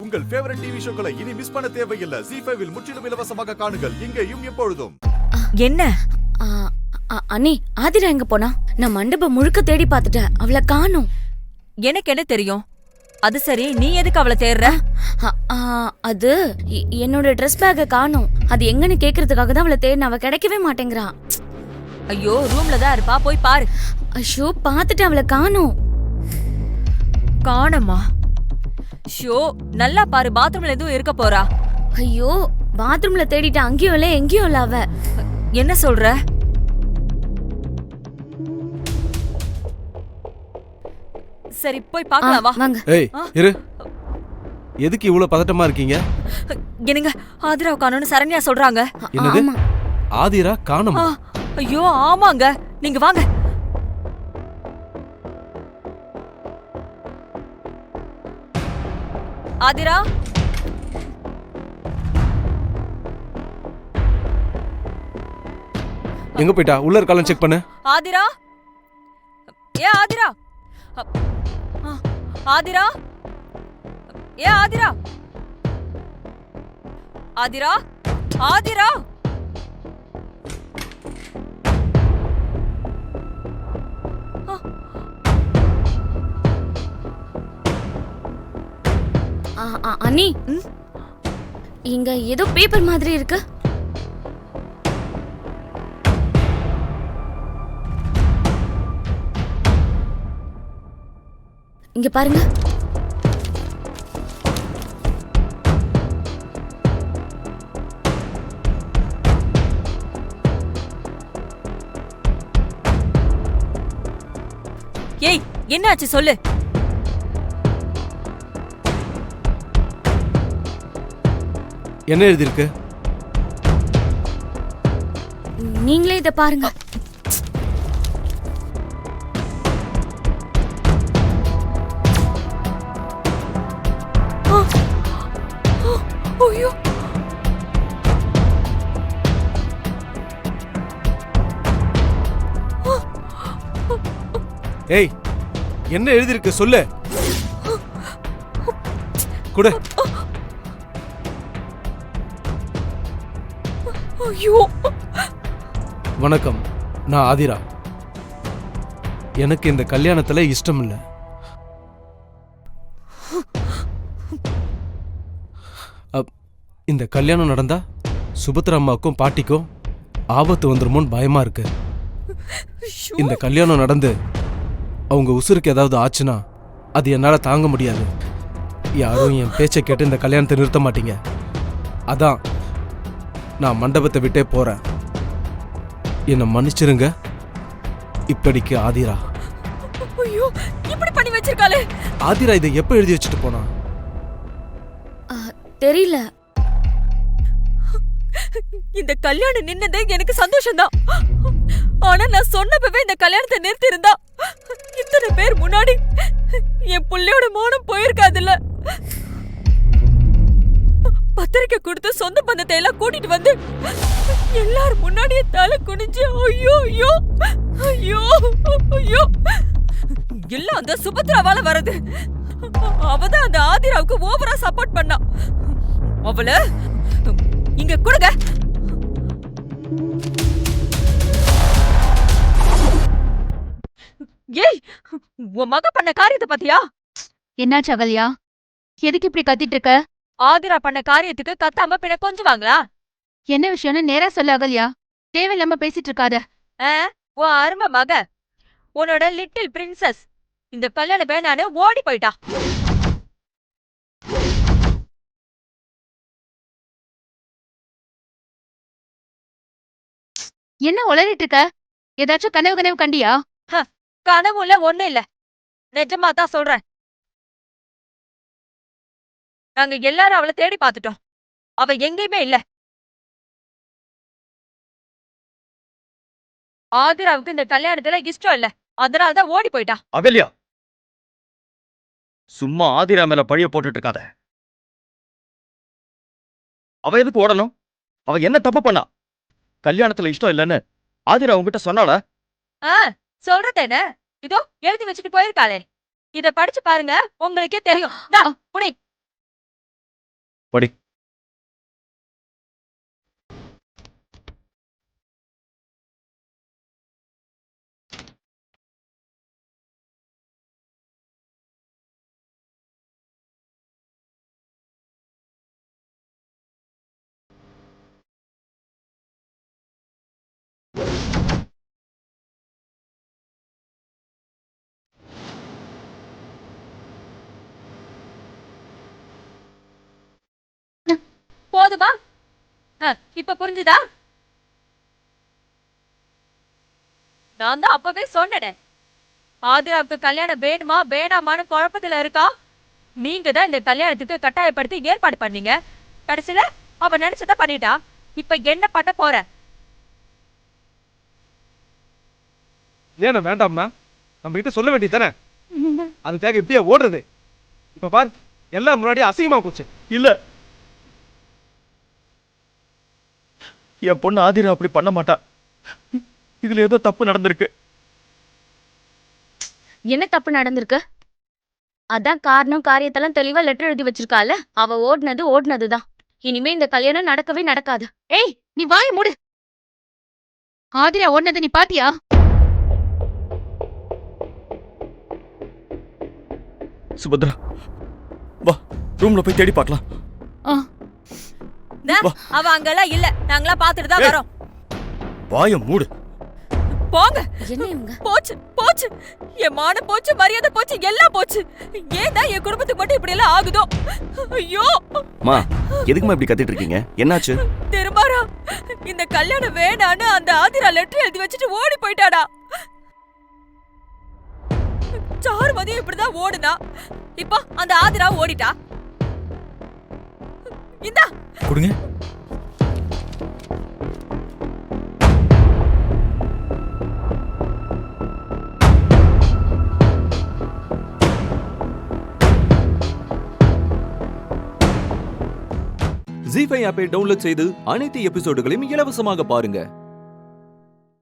உங்கள் favourite TV ஷோக்களை இனி miss பண்ண தேவையில்லை. ZEE5 இல் முற்றிலும் இலவசமாக காணுங்கள். இங்கேயும் எப்பொழுதும். என்ன அண்ணி, ஆதிரா எங்க போனா? நான் மண்டபம் முழுக்க தேடி பார்த்துட்டேன், அவளை காணோம். எனக்கு என்ன தெரியும்? அது சரி, நீ எதுக்கு அவளை தேடுற? அது என்னோட ட்ரெஸ் பேக்கை காணோம். அது எங்கன்னு கேக்குறதுக்காக தான் அவளை தேடின. அவ கிடைக்கவே மாட்டேங்கிறா. ஐயோ, ரூம்ல தான் இருப்பா, போய் பாரு. ஐயோ, பார்த்துட்டு அவளை காணோம். காணமா? ஷோ, நல்லா பாரு, பாத்ரூம்ல எதுவும் இருக்க போறா. ஐயோ, பாத்ரூம்ல தேடிட்டு அங்கேயும் இல்ல எங்கேயும் இல்ல அவ. என்ன சொல்ற? சரி, போய் பார்க்கலாம் வா. வாங்க. ஏய் இரு, எதுக்கு இவ்வளவு பதட்டமா இருக்கீங்க? என்னங்க, ஆதிரா காணோம்னு சரண்யா சொல்றாங்க. என்னது? ஆமா. ஆதிரா காணோமா? ஐயோ ஆமாங்க, நீங்க வாங்க. ஆதிரா, எங்க போயிட்டா? உள்ள இருக்காலும் செக் பண்ணு. ஆதிரா, ஏ ஆதிரா, ஆதிரா, ஏ ஆதிரா, ஆதிரா, ஆதிரா. அண்ணி, இங்க ஏதோ பேப்பர் மாதிரி இருக்கு. இங்க பாருங்க. ஏய், என்னாச்சு சொல்லு. என்ன எழுதி இருக்கு? நீங்களே இத பாருங்க. ஐயோ, ஏய், என்ன எழுதி இருக்கு சொல்லு. குடு. ஐயோ. வணக்கம், நான் ஆதிரா. எனக்கு இந்த கல்யாணத்துல இஷ்டம் இல்ல. இந்த கல்யாணம் நடந்தா சுபத்ரா அம்மாவுக்கும் பாட்டிக்கும் ஆபத்து வந்துருமோன்னு பயமா இருக்கு. இந்த கல்யாணம் நடந்து அவங்க உசுருக்கு ஏதாவது ஆச்சுன்னா அது என்னால தாங்க முடியாது. யாரும் என் பேச்சை கேட்டு இந்த கல்யாணத்தை நிறுத்த மாட்டீங்க. அதான் நான் மண்டபத்தை விட்டே போறேன். என்னை மன்னிச்சிருங்க. இப்படிக்கு ஆதிரா. ஐயோ, இப்படி பண்ணி வச்சிருக்காளே. ஆதிரா இதை எப்ப எழுதி வச்சுட்டு போனா? தெரியல. இந்த கல்யாணம் நின்னதே எனக்கு சந்தோஷம்தான். ஆனா நான் சொன்னப்பவே இந்த கல்யாணத்தை நிறுத்தி இருந்தா இத்தனை பேர் முன்னாடி என் புள்ளையோட மானம் போயிருக்காதுல்ல. பத்திரிக்கை கொடுத்து சொந்த பந்தத்தை எல்லாம் கூட்டிட்டு வந்து எல்லாரும் முன்னாடியே தலை குனிஞ்சு ஐயோ ஐயோ ஐயோ ஐயோ எல்லாம் அந்த சுபத்ராவால வருது. அவதான் அந்த ஆதிராவுக்கு ஓவரா சப்போர்ட் பண்ணா. அவள இங்க கொடுங்க. ஏய், உன் மக பண்ண காரியத்தை பாத்தியா? என்னாச்சு அகல்யா? எதுக்கு இப்படி கத்திட்டு இருக்க? ஆதிரா பண்ண காரியத்துக்கு கத்தாம பின்ன கொஞ்சுவாங்களா? என்ன விஷயம்னு நேரா சொல்லு அகல்யா. தேவையில்லாம பேசிட்டு இருக்காத. உன் அருமை மக, உன்னோட லிட்டில் பிரின்சஸ் இந்த கல்யாணம் வேணான்னு ஓடி போயிட்டா. என்ன உளறிட்டு இருக்க? ஏதாச்சும் கனவு கண்டியா? கனவுல ஒண்ணு இல்ல, நிஜமா தான் சொல்றேன். நாங்க எல்லாரும் அவளை தேடி பார்த்துட்டோம். அவ எங்கேயுமே இல்ல. ஆதிராவுக்கு இந்த கல்யாணத்துல இஷ்டம் இல்ல, அதனாலதான் ஓடி போயிட்டா. அகல்யா, சும்மா ஆதிரா மேல பழிய போட்டுட்டு இருக்காத. அவ எதுக்கு ஓடணும்? அவ என்ன தப்பு பண்ணா? கல்யாணத்துல இஷ்டம் இல்லன்னு ஆதிரா உங்ககிட்ட சொன்னாளா? சொல்றதேன இதோ எழுதி வச்சுட்டு போயிருக்காளே. இத படிச்சு பாருங்க, உங்களுக்கே தெரியும். படி. போதுமா? இப்ப புரிஞ்சுதா? நான் தான் அப்பவே சொன்னேன், ஆதிராவுக்கு கல்யாணம் வேணுமா வேணாமான்னு குழப்பத்துல இருக்கா. நீங்க தான் இந்த கல்யாணத்துக்கு கட்டாயப்படுத்தி ஏற்பாடு பண்ணீங்க. கடைசியில அவ நினைச்சத பண்ணிட்டா. இப்ப என்ன பண்ண போற? ஏன்னா வேண்டாம்னா நம்ம கிட்ட சொல்ல வேண்டியது தானே. அதுக்காக இப்படியே ஓடுறது? இப்ப பாரு, எல்லாம் முன்னாடி அசிங்கமா போச்சு. இல்ல, என் பொண்ணு ஆதிரா அப்படி பண்ண மாட்டா. இதுல ஏதோ தப்பு நடந்திருக்கு. என்ன தப்பு நடந்திருக்கு? அதான் காரணம் காரியத்தெல்லாம் தெளிவா லெட்டர் எழுதி வச்சிருக்கால. அவ ஓடுனதுதான். இனிமே இந்த கல்யாணம் நடக்கவே நடக்காது. ஏய், நீ வாயை மூடு. ஆதிரா ஓடுனதை நீ பாத்தியா? சுபத்ரா, வா ரூம்ல போய் தேடி பார்க்கலாம். அவ அங்கெல்லாம் இல்ல, நாங்களா பாத்துட்டு தான் வரோம். வாய மூடு. போங்க. என்ன இவங்க? போச்சு போச்சு, என் மானம் போச்சு, மரியாதை போச்சு, எல்லாம் போச்சு. ஏன்தான் என் குடும்பத்துக்கு மட்டும் இப்படி எல்லாம் ஆகுதோ? ஐயோ மா, எதுக்குமா இப்படி கத்திட்டு இருக்கீங்க? என்னாச்சு? திருமாரா, இந்த கல்யாணம் வேணான்னு அந்த ஆதிரா லெட்டர் எழுதி வச்சுட்டு ஓடி போயிட்டாடா. சாருமதி இப்படிதான் ஓடுனா, இப்போ அந்த ஆதிரா ஓடிட்டா. இந்தா கொடுங்க. ஜீ5 ஆப்பை டவுன்லோட் செய்து அனைத்து எபிசோடுகளையும் இலவசமாக பாருங்க.